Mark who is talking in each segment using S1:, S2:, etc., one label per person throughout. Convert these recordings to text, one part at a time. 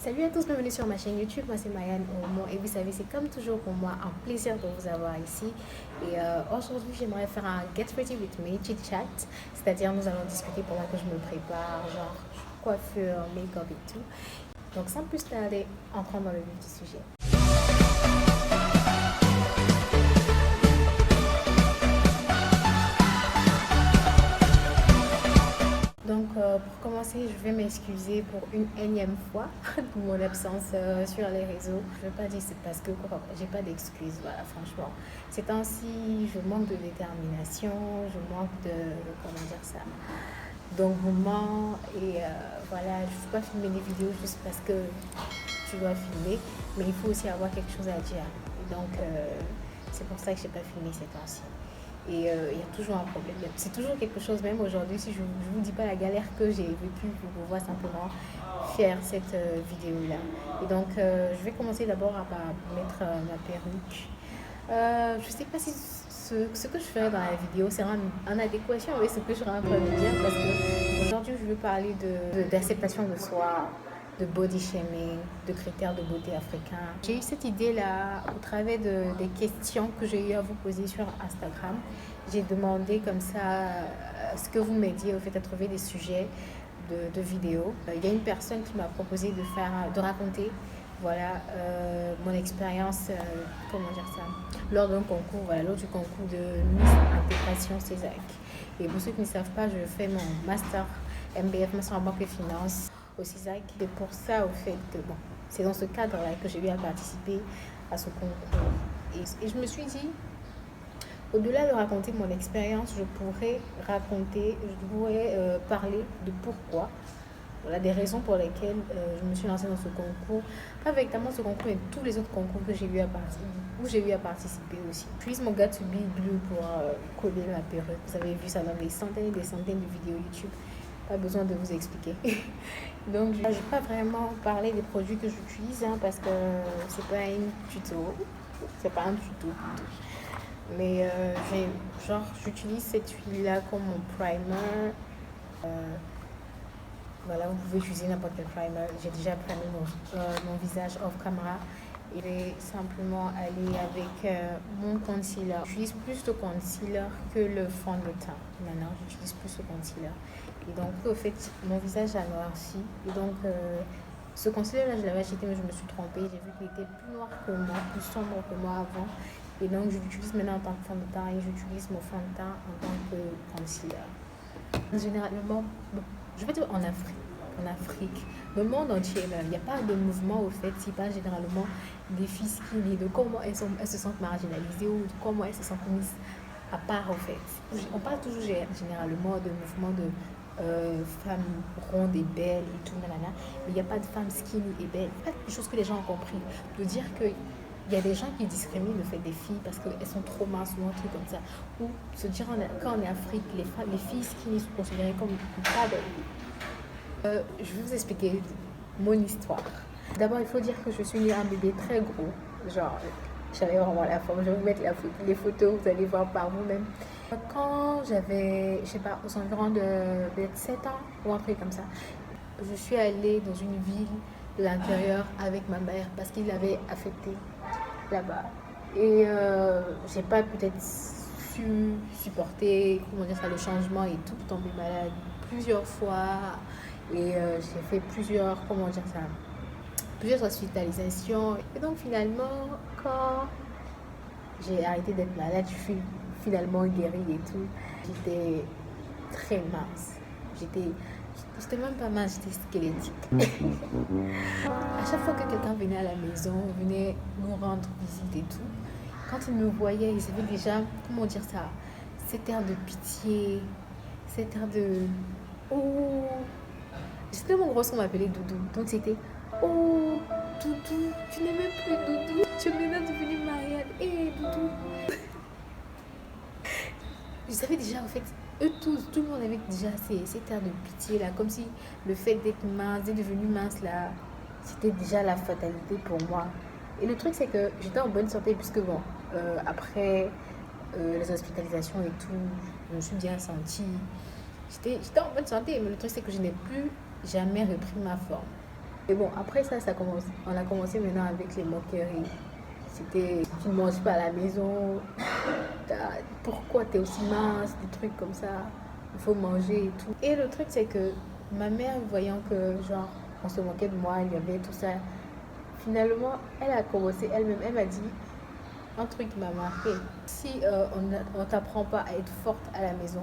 S1: Salut à tous, bienvenue sur ma chaîne YouTube. Moi c'est Mayane Omo et vous savez, c'est comme toujours pour moi un plaisir de vous avoir ici. Et aujourd'hui, j'aimerais faire un Get Ready With Me chit chat, c'est-à-dire nous allons discuter pendant que je me prépare, genre coiffure, make-up et tout. Donc sans plus tarder, entrons dans le vif du sujet. Pour commencer, je vais m'excuser pour une énième fois de mon absence sur les réseaux. Je ne veux pas dire c'est parce que j'ai pas d'excuses, voilà, franchement. Ces temps-ci, je manque de détermination, je manque comment dire ça, d'engouement et voilà, je ne peux pas filmer des vidéos juste parce que tu dois filmer, mais il faut aussi avoir quelque chose à dire. C'est pour ça que je n'ai pas filmé ces temps-ci. Et il y a toujours un problème. C'est toujours quelque chose, même aujourd'hui, si je ne vous dis pas la galère que j'ai vécue pour pouvoir simplement faire cette vidéo-là. Et donc, je vais commencer d'abord à mettre ma perruque. Je ne sais pas si ce que je ferai dans la vidéo sera en adéquation avec ce que je serai en train de dire, parce que aujourd'hui, je veux parler d'acceptation de soi, de body shaming, de critères de beauté africains. J'ai eu cette idée-là au travers des questions que j'ai eu à vous poser sur Instagram. J'ai demandé comme ça ce que vous m'aidiez au fait à trouver des sujets de vidéos. Il y a une personne qui m'a proposé de raconter voilà, mon expérience, comment dire ça, lors d'un concours, voilà, lors du concours de Miss Intégration CESAC. Et pour ceux qui ne savent pas, je fais mon master MBF, master en banque et finance au CESAC. Et pour ça, au fait, bon, c'est dans ce cadre-là que j'ai eu à participer à ce concours. Et je me suis dit, au-delà de raconter mon expérience, je pourrais parler de pourquoi. Voilà, des raisons pour lesquelles je me suis lancée dans ce concours. Pas véritablement ce concours, mais tous les autres concours que j'ai eu à participer aussi. Puis mon gars to be blue pour coller ma perruque. Vous avez vu ça dans des centaines et des centaines de vidéos YouTube. Pas besoin de vous expliquer. Donc, je ne vais pas vraiment parler des produits que j'utilise parce que c'est pas un tuto. C'est pas un tuto. Mais j'utilise cette huile-là comme mon primer. Voilà, vous pouvez utiliser n'importe quel primer. J'ai déjà primé mon visage off camera. Et je vais simplement aller avec mon concealer. J'utilise plus de concealer que le fond de teint. Maintenant, j'utilise plus le concealer. Et donc, au fait, mon visage a noirci. Et donc, ce concealer-là, je l'avais acheté, mais je me suis trompée. J'ai vu qu'il était plus noir que moi, plus sombre que moi avant. Et donc, je l'utilise maintenant en tant que fond de teint et j'utilise mon fond de teint en tant que concealer. Généralement, bon, je vais dire en Afrique, le monde entier, il n'y a pas de mouvement au fait, si pas généralement des filles skinny, de comment elles se sentent marginalisées ou de comment elles se sentent mises à part au fait. On parle toujours généralement de mouvement de femmes rondes et belles et tout, nanana, mais il n'y a pas de femmes skinny et belles. C'est pas quelque chose que les gens ont compris. De dire que il y a des gens qui discriminent le fait des filles parce qu'elles sont trop minces ou un truc comme ça. Ou se dire quand on est en Afrique, les filles skinny sont considérées comme pas belles. Je vais vous expliquer mon histoire. D'abord, il faut dire que je suis née un bébé très gros. Genre, j'avais vraiment la forme. Je vais vous mettre les photos, vous allez voir par vous-même. Quand j'avais, je sais pas, aux environs de 7 ans ou un truc comme ça, je suis allée dans une ville de l'intérieur avec ma mère parce qu'il l'avait affectée là-bas. Et j'ai pas peut-être su supporter, comment dire ça, le changement et tout, tombé malade plusieurs fois. Et j'ai fait plusieurs hospitalisations. Et donc finalement, quand j'ai arrêté d'être malade, je suis finalement guérie et tout. J'étais très mince. J'étais même pas mince, j'étais squelettique. À chaque fois que quelqu'un venait à la maison, venait nous rendre visite et tout, quand il me voyait, ils avaient déjà, comment dire ça, cet air de pitié, cet air de... Oh, j'étais tellement grosse qu'on m'appelait Doudou. Donc c'était, oh, Doudou, tu n'es même plus Doudou, tu es maintenant devenue Marianne. Hé, Doudou. Je savais déjà, en fait, tout le monde avait déjà cet air de pitié là, comme si le fait d'être mince, d'être devenue mince là, c'était déjà la fatalité pour moi. Et le truc, c'est que j'étais en bonne santé, puisque bon, après les hospitalisations et tout, je me suis bien sentie. J'étais en bonne santé, mais le truc, c'est que je n'ai plus jamais repris ma forme. Et bon, après ça, on a commencé maintenant avec les moqueries. C'était, tu ne manges pas à la maison, pourquoi tu es aussi mince, des trucs comme ça, il faut manger et tout. Et le truc, c'est que ma mère, voyant que, genre, on se moquait de moi, il y avait tout ça, finalement, elle a commencé elle-même, elle m'a dit un truc qui m'a marqué. Si on ne t'apprend pas à être forte à la maison,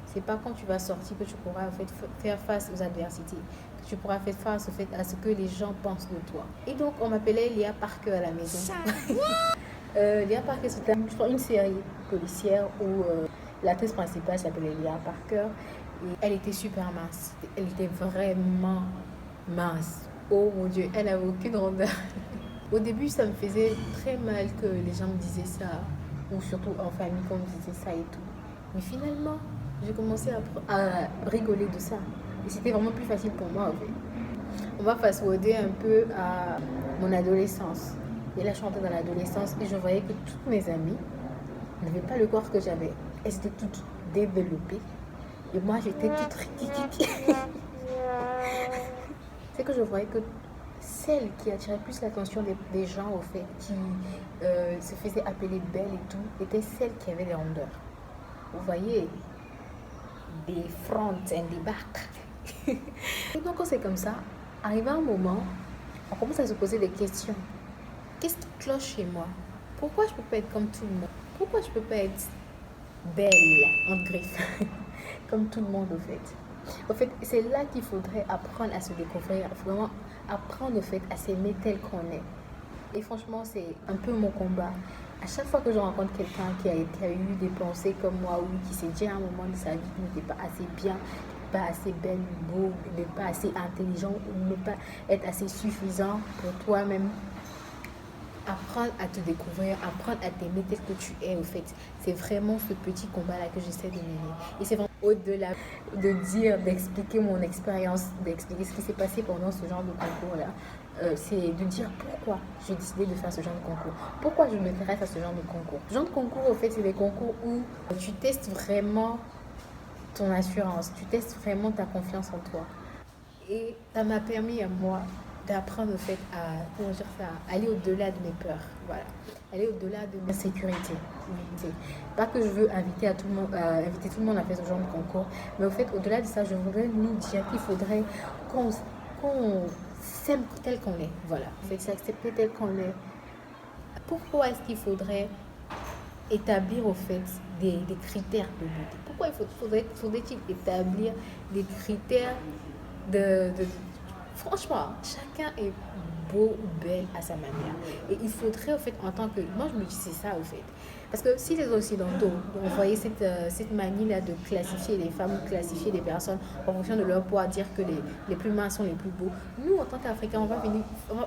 S1: c'est pas quand tu vas sortir que tu pourras en fait, faire face aux adversités, que tu pourras faire face au fait, à ce que les gens pensent de toi. Et donc, on m'appelait Léa Parker à la maison. Léa Parker, c'était une série policière où l'actrice principale s'appelait Léa Parker. Et elle était super mince. Elle était vraiment mince. Oh mon Dieu, elle n'avait aucune rondeur. Au début, ça me faisait très mal que les gens me disaient ça, ou surtout en famille qu'on me disait ça et tout. Mais finalement, j'ai commencé à rigoler de ça. Et c'était vraiment plus facile pour moi, en fait. On va fast-forwarder un peu à mon adolescence. Et là, je suis dans l'adolescence et je voyais que toutes mes amies n'avaient pas le corps que j'avais. Elles étaient toutes développées. Et moi, j'étais toute riquiquique. C'est que je voyais que celle qui attirait plus l'attention des gens, au fait, qui se faisait appeler belle et tout, était celle qui avait les rondeurs. Vous voyez, des fronts et des backs. Et donc, quand c'est comme ça, arrivé un moment, on commence à se poser des questions. Qu'est-ce qui cloche chez moi? Pourquoi je ne peux pas être comme tout le monde? Pourquoi je ne peux pas être belle, entre griffes, comme tout le monde, au fait? En fait, c'est là qu'il faudrait apprendre à se découvrir, vraiment apprendre, au fait, à s'aimer tel qu'on est. Et franchement, c'est un peu mon combat. À chaque fois que je rencontre quelqu'un qui a eu des pensées comme moi, ou qui s'est dit à un moment de sa vie qu'il n'était pas assez bien, pas assez belle, beau, ne pas assez intelligent, ou ne pas être assez suffisant pour toi-même, apprendre à te découvrir, apprendre à t'aimer tel que tu es, au fait. C'est vraiment ce petit combat-là que j'essaie de mener. Et c'est vraiment au-delà de dire, d'expliquer mon expérience, d'expliquer ce qui s'est passé pendant ce genre de concours-là. C'est de dire pourquoi j'ai décidé de faire ce genre de concours. Pourquoi je m'intéresse à ce genre de concours. Ce genre de concours, au fait, c'est des concours où tu testes vraiment ton assurance, tu testes vraiment ta confiance en toi. Et ça m'a permis à moi d'apprendre, au fait, à, comment dire ça, aller au-delà de mes peurs, voilà, aller au-delà de ma sécurité. Pas que je veux inviter tout le monde à faire ce genre de concours, mais au fait, au-delà de ça, je voudrais nous dire qu'il faudrait qu'on s'aime tel qu'on est, voilà, en fait, s'accepter tel qu'on est. Pourquoi est-ce qu'il faudrait établir, au fait, des critères de beauté? Pourquoi faudrait-il établir des critères franchement, chacun est beau ou belle à sa manière. Et il faudrait, au fait, en tant que... Moi, je me dis, c'est ça, au fait. Parce que si les Occidentaux ont voyé cette manie-là de classifier les femmes, classifier les personnes en fonction de leur poids, dire que les plus minces sont les plus beaux, nous, en tant qu'Africains,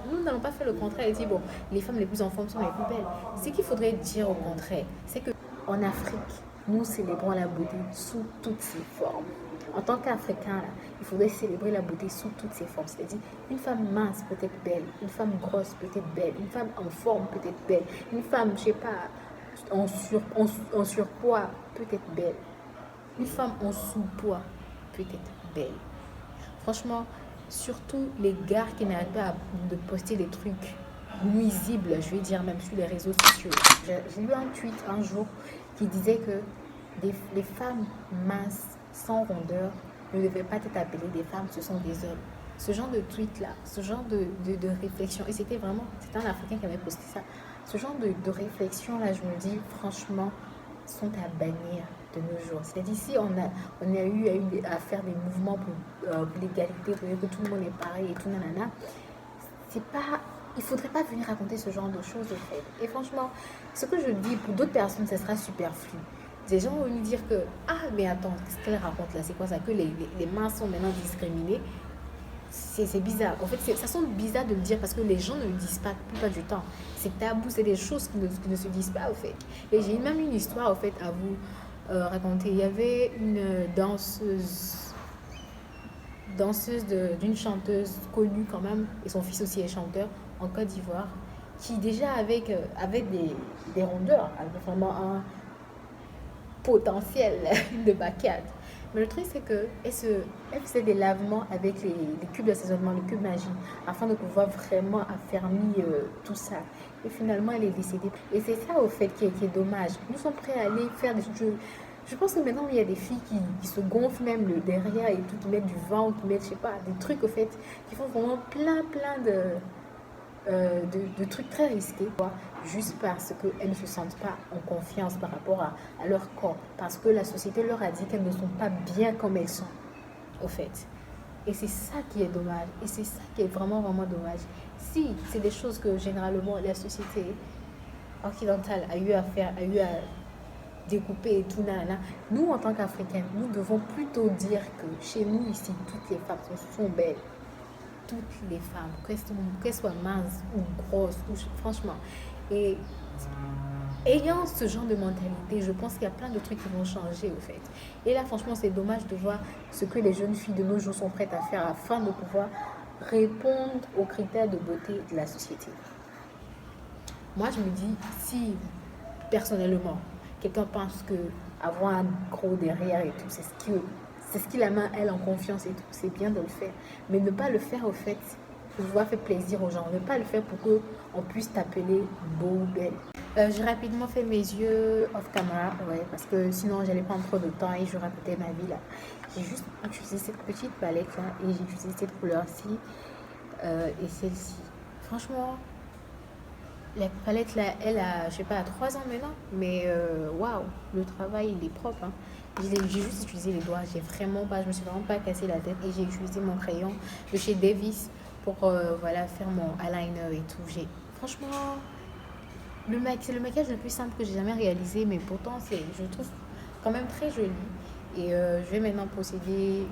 S1: nous n'allons pas faire le contraire et dire, bon, les femmes les plus en forme sont les plus belles. Ce qu'il faudrait dire au contraire, c'est qu'en Afrique, nous célébrons la beauté sous toutes ses formes. En tant qu'Africain, il faudrait célébrer la beauté sous toutes ses formes. C'est-à-dire, une femme mince peut être belle, une femme grosse peut être belle, une femme en forme peut être belle, une femme, je sais pas, en surpoids peut être belle, une femme en sous-poids peut être belle. Franchement, surtout les gars qui n'arrêtent pas de poster des trucs nuisibles, je vais dire même sur les réseaux sociaux. J'ai lu un tweet un jour qui disait que les femmes minces sans rondeur ne devaient pas être appelées des femmes, ce sont des hommes. Ce genre de tweet-là, ce genre de réflexion, et c'était un Africain qui avait posté ça, ce genre de réflexion-là, je me dis, franchement, sont à bannir de nos jours. C'est-à-dire, si on a eu à faire des mouvements pour l'égalité, pour dire que tout le monde est pareil et tout, nanana, il ne faudrait pas venir raconter ce genre de choses, en fait. Et franchement, ce que je dis, pour d'autres personnes, ça sera superflu. Des gens vont nous dire que, mais attends, qu'est-ce qu'elle raconte là? C'est quoi ça? Que les minces sont maintenant discriminées? C'est bizarre. En fait, ça semble bizarre de le dire parce que les gens ne le disent pas la plupart du temps. C'est tabou, c'est des choses qui ne se disent pas, au fait. Et j'ai même une histoire, au fait, à vous raconter. Il y avait une danseuse d'une chanteuse connue quand même, et son fils aussi est chanteur, en Côte d'Ivoire, qui déjà avec des rondeurs, avait vraiment un potentiel de bacade. Mais le truc, c'est que elle faisait des lavements avec les cubes d'assaisonnement, le cube magie, afin de pouvoir vraiment affermir tout ça. Et finalement, elle est décédée. Et c'est ça, au fait, qui est dommage. Nous sommes prêts à aller faire des choses. Je pense que maintenant, il y a des filles qui se gonflent même le derrière et tout, qui mettent du vent, ou qui mettent, je sais pas, des trucs, au fait, qui font vraiment plein de trucs très risqués, quoi, juste parce qu'elles ne se sentent pas en confiance par rapport à leur corps, parce que la société leur a dit qu'elles ne sont pas bien comme elles sont, au fait. Et c'est ça qui est dommage, et c'est ça qui est vraiment dommage. Si c'est des choses que généralement la société occidentale a eu à faire, a eu à découper et tout, nanana, nous en tant qu'Africains, nous devons plutôt dire que chez nous ici, toutes les femmes sont belles, toutes les femmes, qu'elles soient minces ou grosses, ou, franchement. Et ayant ce genre de mentalité, je pense qu'il y a plein de trucs qui vont changer, au fait. Et là, franchement, c'est dommage de voir ce que les jeunes filles de nos jours sont prêtes à faire afin de pouvoir répondre aux critères de beauté de la société. Moi, je me dis, si personnellement, quelqu'un pense que avoir un gros derrière et tout, c'est ce qui la met elle en confiance et tout, c'est bien de le faire. Mais ne pas le faire au fait, pour pouvoir faire plaisir aux gens. Ne pas le faire pour qu'on puisse t'appeler beau ou belle. J'ai rapidement fait mes yeux off camera, ouais, parce que sinon j'allais prendre trop de temps et je racontais ma vie là. J'ai juste utilisé cette petite palette là et j'ai utilisé cette couleur-ci et celle-ci. Franchement, la palette là, elle a, je sais pas, 3 ans maintenant, mais waouh, le travail il est propre. Hein. J'ai juste utilisé les doigts, je me suis vraiment pas cassé la tête et j'ai utilisé mon crayon de chez Davis pour voilà, faire mon eyeliner et tout. Franchement, c'est le maquillage le plus simple que j'ai jamais réalisé, mais pourtant je trouve quand même très joli. Et je vais maintenant procéder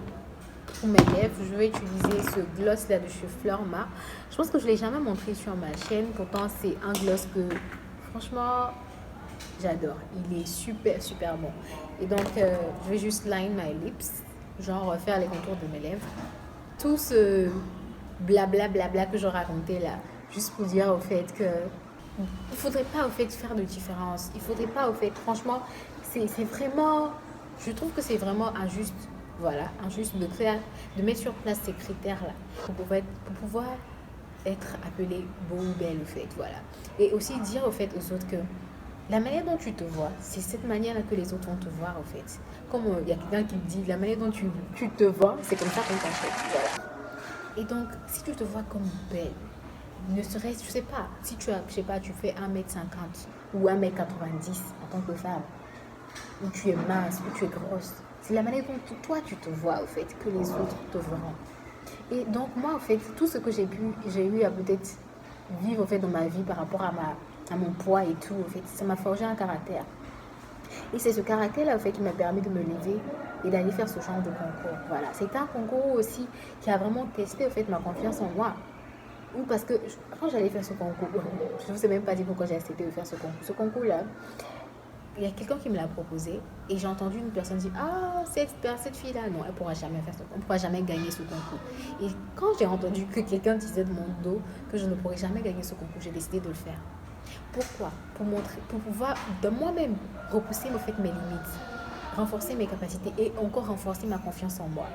S1: pour mes lèvres. Je vais utiliser ce gloss là de chez Florma. Je pense que je ne l'ai jamais montré sur ma chaîne. Pourtant, c'est un gloss que franchement j'adore. Il est super bon. Et donc, je vais juste line my lips, genre faire les contours de mes lèvres. Tout ce blabla que je racontais là, juste pour dire au fait que il faudrait pas au fait faire de différence. Il faudrait pas au fait, franchement, c'est vraiment, je trouve que c'est vraiment injuste. Voilà, injuste de mettre sur place ces critères-là pour pouvoir être appelé beau ou belle au fait, voilà. Et aussi dire au fait aux autres que la manière dont tu te vois, c'est cette manière-là que les autres vont te voir, au fait. Comme il y a quelqu'un qui dit, la manière dont tu te vois, c'est comme ça qu'on t'achète, voilà. Et donc, si tu te vois comme belle, ne serait-ce, je sais pas, si tu as, je sais pas, tu fais 1m50 ou 1m90 en tant que femme, ou tu es mince, ou tu es grosse, c'est la manière dont toi tu te vois, au fait, que les autres te verront. Et donc, moi, en fait, tout ce que j'ai eu à peut-être vivre, en fait, dans ma vie par rapport à mon poids et tout, en fait, ça m'a forgé un caractère. Et c'est ce caractère-là, en fait, qui m'a permis de me lever et d'aller faire ce genre de concours. Voilà, c'est un concours aussi qui a vraiment testé, en fait, ma confiance en moi. Ou parce que quand j'allais faire ce concours, je ne vous ai même pas dit pourquoi j'ai accepté de faire ce concours. Ce concours-là, il y a quelqu'un qui me l'a proposé et j'ai entendu une personne dire ah cette fille-là non elle pourra jamais faire ça, on ne pourra jamais gagner ce concours. Et quand j'ai entendu que quelqu'un disait de mon dos que je ne pourrais jamais gagner ce concours, j'ai décidé de le faire. Pourquoi? Pour pouvoir de moi-même repousser au fait mes limites, renforcer mes capacités et encore renforcer ma confiance en moi.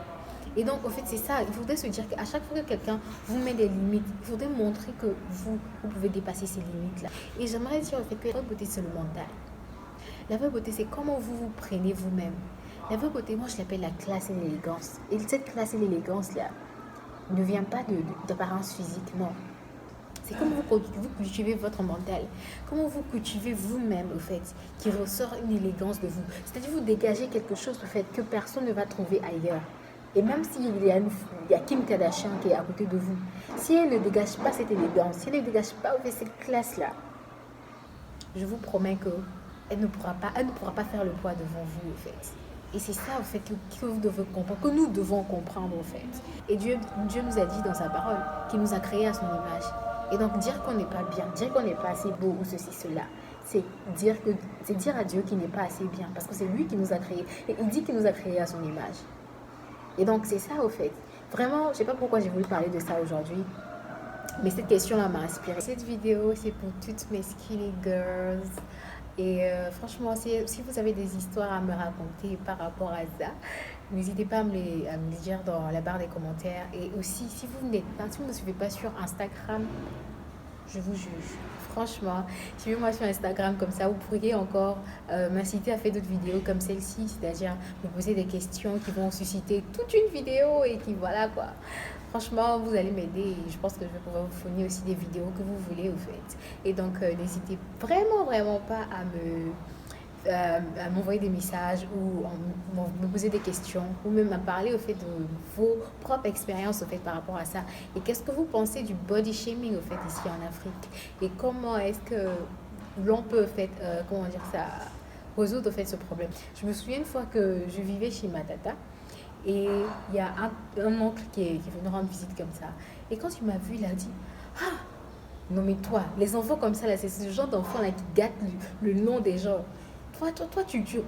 S1: Et donc, au fait, c'est ça. Il faudrait se dire qu'à chaque fois que quelqu'un vous met des limites, il faudrait montrer que vous pouvez dépasser ces limites-là. Et j'aimerais dire, au fait, que la beauté, c'est le mental. La vraie beauté, c'est comment vous vous prenez vous-même. La vraie beauté, moi, je l'appelle la classe et l'élégance. Et cette classe et l'élégance-là ne vient pas d'apparence physique, non. C'est comment vous cultivez votre mental. Comment vous cultivez vous-même, au fait, qui ressort une élégance de vous. C'est-à-dire, vous dégagez quelque chose, au fait, que personne ne va trouver ailleurs. Et même s'il y a Kim Kardashian qui est à côté de vous, si elle ne dégage pas cette élégance, si elle ne dégage pas cette classe-là, je vous promets qu'elle ne pourra pas faire le poids devant vous, en fait. Et c'est ça, en fait, que vous devez comprendre, que nous devons comprendre, en fait. Et Dieu nous a dit dans sa parole qu'il nous a créés à son image. Et donc, dire qu'on n'est pas bien, dire qu'on n'est pas assez beau ou ceci, cela, c'est dire à Dieu qu'il n'est pas assez bien. Parce que c'est lui qui nous a créés. Et il dit qu'il nous a créés à son image. Et donc, c'est ça, au fait. Vraiment, je ne sais pas pourquoi j'ai voulu parler de ça aujourd'hui. Mais cette question-là m'a inspirée. Cette vidéo, c'est pour toutes mes skinny girls. Et franchement, si vous avez des histoires à me raconter par rapport à ça, n'hésitez pas à me les dire dans la barre des commentaires. Et aussi, si vous ne me suivez pas sur Instagram, je vous juge. Franchement, suivez-moi sur Instagram, comme ça vous pourriez encore m'inciter à faire d'autres vidéos comme celle-ci, c'est-à-dire me poser des questions qui vont susciter toute une vidéo et qui, voilà quoi. Franchement, vous allez m'aider et je pense que je vais pouvoir vous fournir aussi des vidéos que vous voulez au fait. Et donc, n'hésitez vraiment, vraiment pas à m'envoyer des messages ou me poser des questions ou même à parler au fait de vos propres expériences au fait par rapport à ça. Et qu'est-ce que vous pensez du body shaming au fait ici en Afrique? Et comment est-ce que l'on peut au fait, comment dire ça, résoudre au fait ce problème? Je me souviens une fois que je vivais chez ma tata et il y a un oncle qui est venu rendre visite comme ça. Et quand il m'a vu, il a dit: ah, non mais toi, les enfants comme ça, là, c'est ce genre d'enfants là qui gâtent le nom des gens. Toi,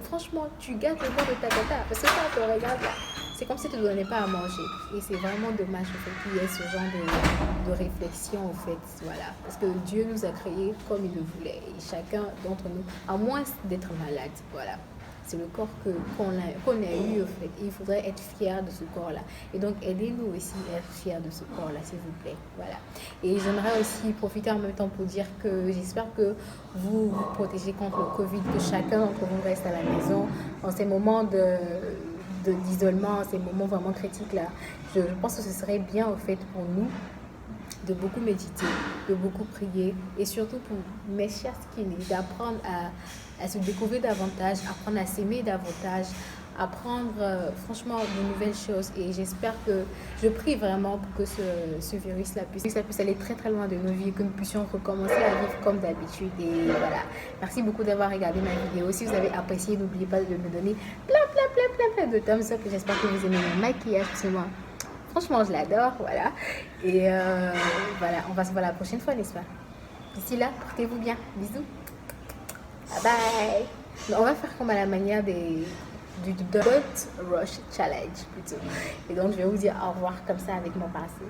S1: franchement, tu gâtes le nom de ta tata. Parce que quand on te regarde là, c'est comme si tu ne donnais pas à manger. Et c'est vraiment dommage au fait qu'il y ait ce genre de réflexion au fait. Voilà. Parce que Dieu nous a créés comme il le voulait. Et chacun d'entre nous, à moins d'être malade, voilà. C'est le corps qu'on a eu, au fait. Et il faudrait être fier de ce corps-là. Et donc, aidez-nous aussi à être fiers de ce corps-là, s'il vous plaît. Voilà. Et j'aimerais aussi profiter en même temps pour dire que j'espère que vous vous protégez contre le Covid, que chacun d'entre vous reste à la maison en ces moments d'isolement, ces moments vraiment critiques là. Je pense que ce serait bien, au fait, pour nous de beaucoup méditer, de beaucoup prier et surtout pour mes chers skinny, d'apprendre à se découvrir davantage, apprendre à s'aimer davantage, apprendre franchement de nouvelles choses. Et j'espère que, je prie vraiment pour que ce virus-là puisse aller très très loin de nos vies, que nous puissions recommencer à vivre comme d'habitude. Et voilà, merci beaucoup d'avoir regardé ma vidéo. Si vous avez apprécié, n'oubliez pas de me donner plein de thumbs up. J'espère que vous aimez mon maquillage, parce que moi, franchement, je l'adore, voilà. Et voilà, on va se voir la prochaine fois, n'est-ce pas? D'ici là, portez-vous bien. Bisous. Bye bye. On va faire comme à la manière du Dot Rush Challenge plutôt. Et donc, je vais vous dire au revoir comme ça avec mon passé.